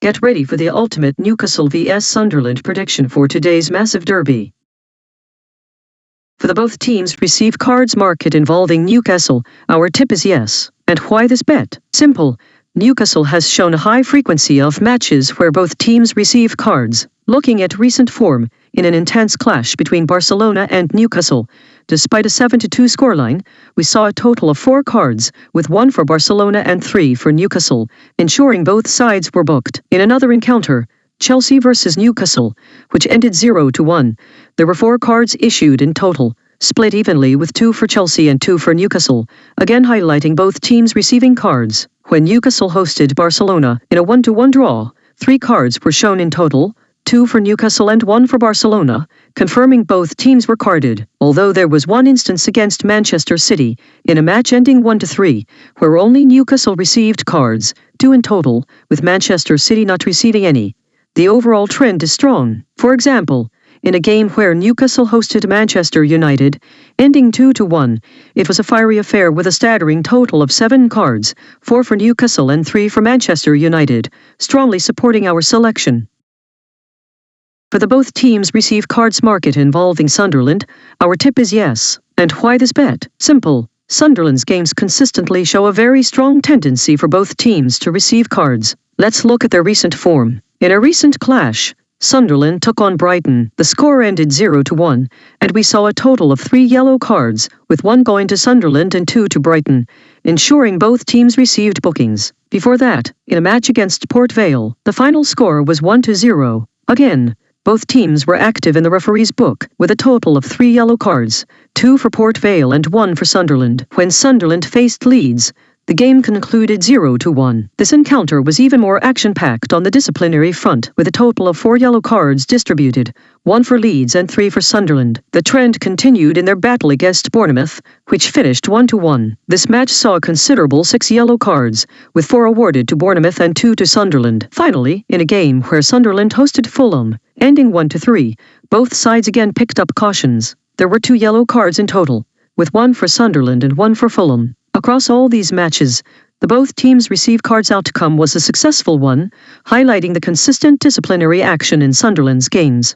Get ready for the ultimate Newcastle vs Sunderland prediction for today's massive derby. For the both teams receive cards market involving Newcastle, our tip is yes. And why this bet? Simple. Newcastle has shown a high frequency of matches where both teams receive cards. Looking at recent form, in an intense clash between Barcelona and Newcastle, despite a 7-2 scoreline, we saw a total of 4 cards, with 1 for Barcelona and 3 for Newcastle, ensuring both sides were booked. In another encounter, Chelsea versus Newcastle, which ended 0-1, there were 4 cards issued in total, split evenly with 2 for Chelsea and 2 for Newcastle, again highlighting both teams receiving cards. When Newcastle hosted Barcelona in a 1-1 draw, 3 cards were shown in total, 2 for Newcastle and 1 for Barcelona, confirming both teams were carded, although there was one instance against Manchester City, in a match ending 1-3, where only Newcastle received cards, 2 in total, with Manchester City not receiving any. The overall trend is strong. For example, in a game where Newcastle hosted Manchester United, ending 2-1, it was a fiery affair with a staggering total of 7 cards, 4 for Newcastle and 3 for Manchester United, strongly supporting our selection. For the both teams receive cards market involving Sunderland, our tip is yes. And why this bet? Simple. Sunderland's games consistently show a very strong tendency for both teams to receive cards. Let's look at their recent form. In a recent clash, Sunderland took on Brighton. The score ended 0-1, and we saw a total of 3 yellow cards, with 1 going to Sunderland and 2 to Brighton, ensuring both teams received bookings. Before that, in a match against Port Vale, the final score was 1-0. Again, both teams were active in the referee's book, with a total of 3 yellow cards, 2 for Port Vale and 1 for Sunderland. When Sunderland faced Leeds, the game concluded 0-1. This encounter was even more action-packed on the disciplinary front, with a total of 4 yellow cards distributed, 1 for Leeds and 3 for Sunderland. The trend continued in their battle against Bournemouth, which finished 1-1. This match saw a considerable 6 yellow cards, with 4 awarded to Bournemouth and 2 to Sunderland. Finally, in a game where Sunderland hosted Fulham, ending 1-3, both sides again picked up cautions. There were 2 yellow cards in total, with 1 for Sunderland and 1 for Fulham. Across all these matches, the both teams receive cards outcome was a successful one, highlighting the consistent disciplinary action in Sunderland's games.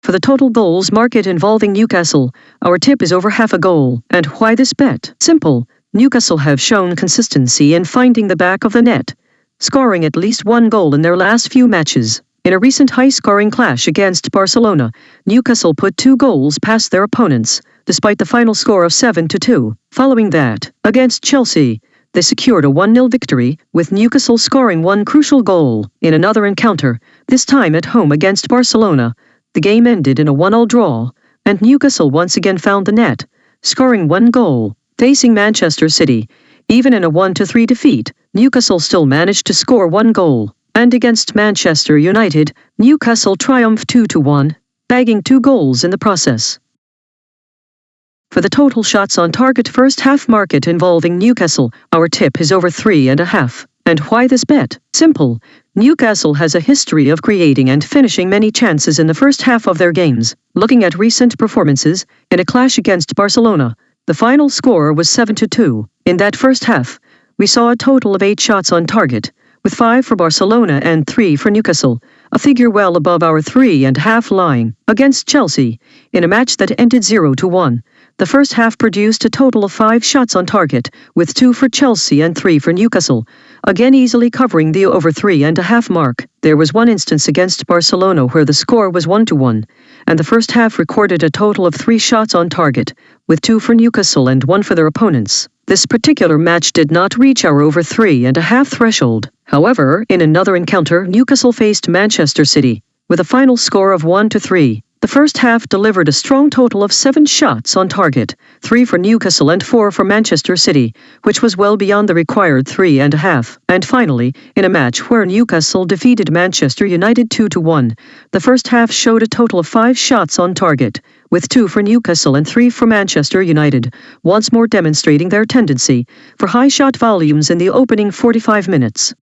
For the total goals market involving Newcastle, our tip is over half a goal. And why this bet? Simple. Newcastle have shown consistency in finding the back of the net, scoring at least 1 goal in their last few matches. In a recent high-scoring clash against Barcelona, Newcastle put 2 goals past their opponents, despite the final score of 7-2. Following that, against Chelsea, they secured a 1-0 victory, with Newcastle scoring 1 crucial goal. In another encounter, this time at home against Barcelona, the game ended in a 1-1 draw, and Newcastle once again found the net, scoring 1 goal. Facing Manchester City, even in a 1-3 defeat, Newcastle still managed to score 1 goal. And against Manchester United, Newcastle triumphed 2-1, bagging 2 goals in the process. For the total shots on target first half market involving Newcastle, our tip is over 3.5. And why this bet? Simple. Newcastle has a history of creating and finishing many chances in the first half of their games. Looking at recent performances, in a clash against Barcelona, the final score was 7-2. In that first half, we saw a total of 8 shots on target, with 5 for Barcelona and 3 for Newcastle, a figure well above our 3.5 line. Against Chelsea, in a match that ended 0-1, the first half produced a total of 5 shots on target, with 2 for Chelsea and 3 for Newcastle, again easily covering the over 3.5 mark. There was one instance against Barcelona where the score was 1-1, and the first half recorded a total of 3 shots on target, with 2 for Newcastle and 1 for their opponents. This particular match did not reach our over 3.5 threshold. However, in another encounter, Newcastle faced Manchester City, with a final score of 1-3. The first half delivered a strong total of 7 shots on target, 3 for Newcastle and 4 for Manchester City, which was well beyond the required 3.5. And finally, in a match where Newcastle defeated Manchester United 2-1, the first half showed a total of 5 shots on target, with 2 for Newcastle and 3 for Manchester United, once more demonstrating their tendency for high shot volumes in the opening 45 minutes.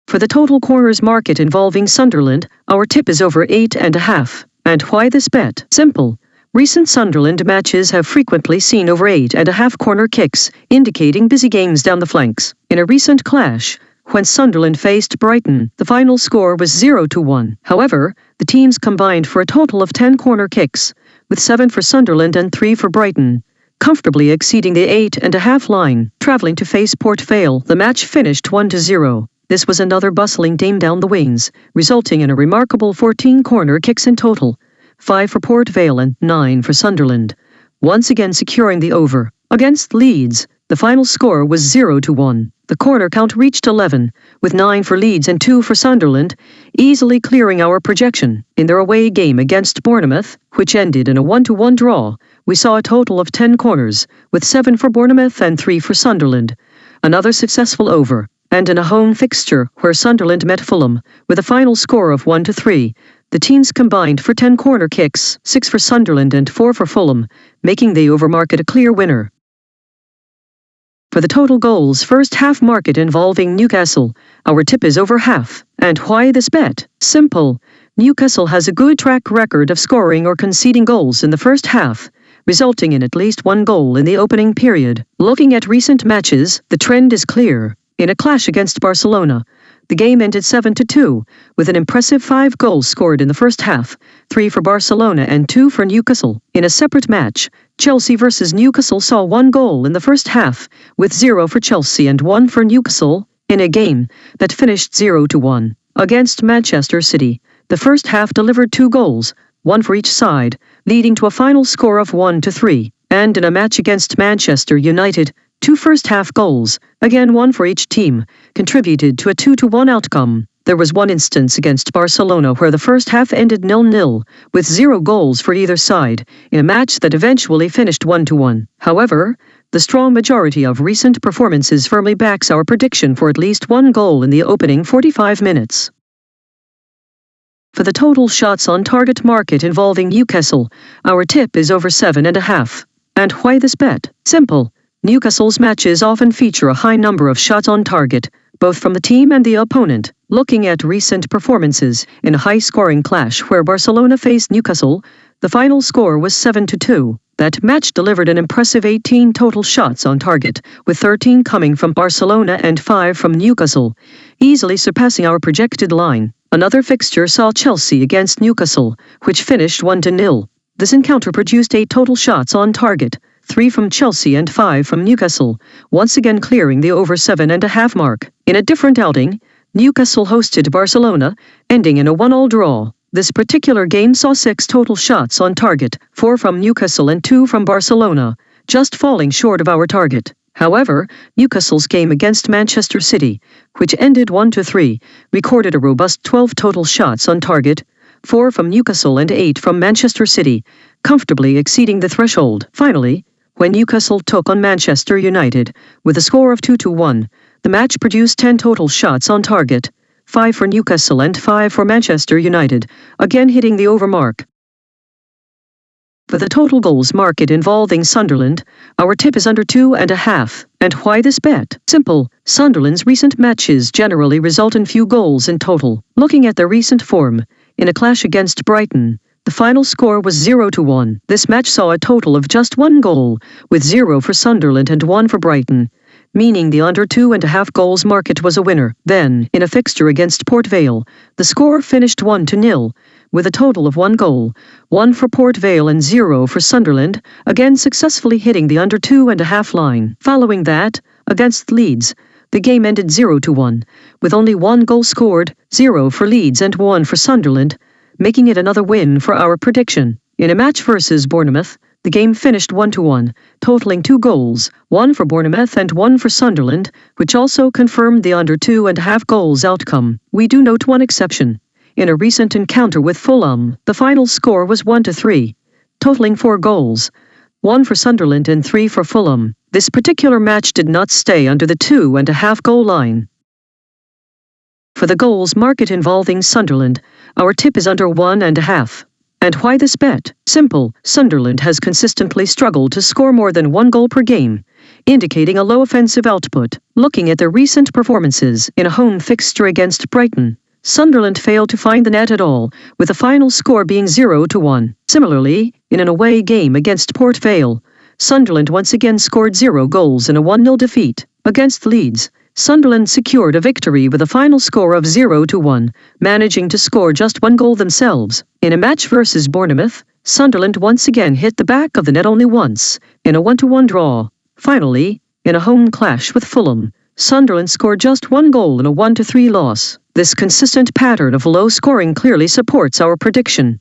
For the total corners market involving Sunderland, our tip is over 8.5. And why this bet? Simple. Recent Sunderland matches have frequently seen over 8.5 corner kicks, indicating busy games down the flanks. In a recent clash, when Sunderland faced Brighton, the final score was 0-1. However, the teams combined for a total of 10 corner kicks, with 7 for Sunderland and 3 for Brighton, comfortably exceeding the 8.5 line. Travelling to face Port Vale, the match finished 1-0. This was another bustling game down the wings, resulting in a remarkable 14 corner kicks in total, 5 for Port Vale and 9 for Sunderland, once again securing the over. Against Leeds, the final score was 0-1. The corner count reached 11, with 9 for Leeds and 2 for Sunderland, easily clearing our projection. In their away game against Bournemouth, which ended in a 1-1 draw, we saw a total of 10 corners, with 7 for Bournemouth and 3 for Sunderland. Another successful over, and in a home fixture where Sunderland met Fulham, with a final score of 1-3, the teams combined for 10 corner kicks, 6 for Sunderland and 4 for Fulham, making the over market a clear winner. For the total goals first half market involving Newcastle, our tip is over half. And why this bet? Simple. Newcastle has a good track record of scoring or conceding goals in the first half, resulting in at least one goal in the opening period. Looking at recent matches, the trend is clear. In a clash against Barcelona, the game ended 7-2, with an impressive 5 goals scored in the first half, 3 for Barcelona and 2 for Newcastle. In a separate match, Chelsea versus Newcastle saw 1 goal in the first half, with 0 for Chelsea and 1 for Newcastle, in a game that finished 0-1. Against Manchester City, the first half delivered 2 goals, 1 for each side, leading to a final score of 1-3. And in a match against Manchester United, 2 first-half goals, again 1 for each team, contributed to a 2-1 outcome. There was one instance against Barcelona where the first half ended 0-0, with 0 goals for either side, in a match that eventually finished 1-1. However, the strong majority of recent performances firmly backs our prediction for at least 1 goal in the opening 45 minutes. For the total shots on target market involving Newcastle, our tip is over 7.5. And why this bet? Simple. Newcastle's matches often feature a high number of shots on target, both from the team and the opponent. Looking at recent performances in a high-scoring clash where Barcelona faced Newcastle, the final score was 7-2. That match delivered an impressive 18 total shots on target, with 13 coming from Barcelona and 5 from Newcastle, easily surpassing our projected line. Another fixture saw Chelsea against Newcastle, which finished 1-0. This encounter produced 8 total shots on target, 3 from Chelsea and 5 from Newcastle, once again clearing the over 7.5 mark. In a different outing, Newcastle hosted Barcelona, ending in a 1-1 draw. This particular game saw 6 total shots on target, 4 from Newcastle and 2 from Barcelona, just falling short of our target. However, Newcastle's game against Manchester City, which ended 1-3, recorded a robust 12 total shots on target, 4 from Newcastle and 8 from Manchester City, comfortably exceeding the threshold. Finally, when Newcastle took on Manchester United, with a score of 2-1, the match produced 10 total shots on target, 5 for Newcastle and 5 for Manchester United, again hitting the over mark. For the total goals market involving Sunderland, our tip is under 2.5. And why this bet? Simple. Sunderland's recent matches generally result in few goals in total. Looking at their recent form, in a clash against Brighton, the final score was 0-1. This match saw a total of just 1 goal, with 0 for Sunderland and 1 for Brighton, meaning the under 2.5 goals market was a winner. Then, in a fixture against Port Vale, the score finished 1-0, with a total of 1 goal, 1 for Port Vale and 0 for Sunderland, again successfully hitting the under 2.5 line. Following that, against Leeds, the game ended 0-1, with only 1 goal scored, 0 for Leeds and 1 for Sunderland, making it another win for our prediction. In a match versus Bournemouth, the game finished 1-1, totaling 2 goals, 1 for Bournemouth and 1 for Sunderland, which also confirmed the under 2.5 goals outcome. We do note one exception. In a recent encounter with Fulham, the final score was 1-3, totaling 4 goals, 1 for Sunderland and 3 for Fulham. This particular match did not stay under the 2.5 goal line. For the goals market involving Sunderland, our tip is under 1.5. And why this bet? Simple. Sunderland has consistently struggled to score more than 1 goal per game, indicating a low offensive output. Looking at their recent performances in a home fixture against Brighton, Sunderland failed to find the net at all, with the final score being 0-1. Similarly, in an away game against Port Vale, Sunderland once again scored 0 goals in a 1-0 defeat. Against Leeds, Sunderland secured a victory with a final score of 0-1, managing to score just one goal themselves. In a match versus Bournemouth, Sunderland once again hit the back of the net only once, in a 1-1 draw. Finally, in a home clash with Fulham, Sunderland scored just one goal in a 1-3 loss. This consistent pattern of low scoring clearly supports our prediction.